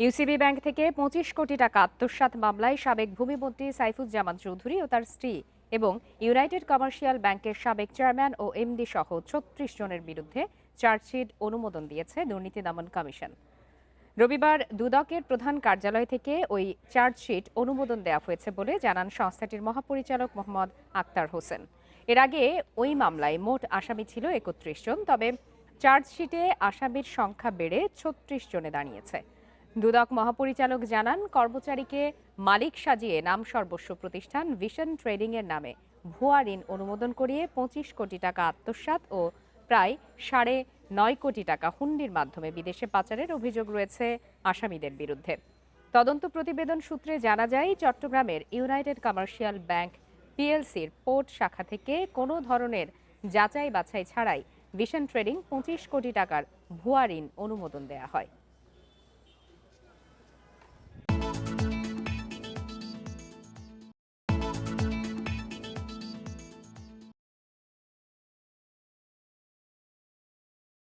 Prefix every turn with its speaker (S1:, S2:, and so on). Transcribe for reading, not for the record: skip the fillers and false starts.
S1: UCB bank থেকে ২৫ কোটি টাকা আত্মসাৎ মামলায় সাবেক ভূমিমন্ত্রী সাইফুজ্জামান চৌধুরী ও তার স্ত্রী এবং ইউনাইটেড কমার্শিয়াল ব্যাংকের সাবেক চেয়ারম্যান ও এমডি সহ ৩৬ জনের বিরুদ্ধে চার্জশিট অনুমোদন দিয়েছে দুর্নীতি দমন কমিশন। রবিবার দুদকের প্রধান কার্যালয় থেকে ওই চার্জশিট অনুমোদন দেওয়া হয়েছে বলে জানান সংস্থাটির মহাপরিচালক মোহাম্মদ আক্তার হোসেন। এর আগে ওই মামলায় মোট আসামি ছিল ৩১ জন, তবে চার্জশিটে আসামির সংখ্যা বেড়ে ৩৬ জনে দাঁড়িয়েছে। দুদক মহাপরিচালক জানান, কর্মচারীকে মালিক সাজিয়ে নাম সর্বস্ব প্রতিষ্ঠান ভিশন ট্রেডিং এর নামে ভুয়া ঋণ অনুমোদন করিয়ে ২৫ কোটি টাকা আত্মসাৎ ও প্রায় ৯.৫ কোটি টাকা হুন্ডির মাধ্যমে বিদেশে পাচারের অভিযোগ রয়েছে আসামিদের বিরুদ্ধে। তদন্ত প্রতিবেদন সূত্রে জানা যায়, চট্টগ্রামের ইউনাইটেড কমার্শিয়াল ব্যাংক পিএলসির পোর্ট শাখা থেকে কোনো ধরনের যাচাই বাছাই ছাড়াই ভিশন ট্রেডিং ২৫ কোটি টাকার ভুয়া ঋণ অনুমোদন দেওয়া হয়।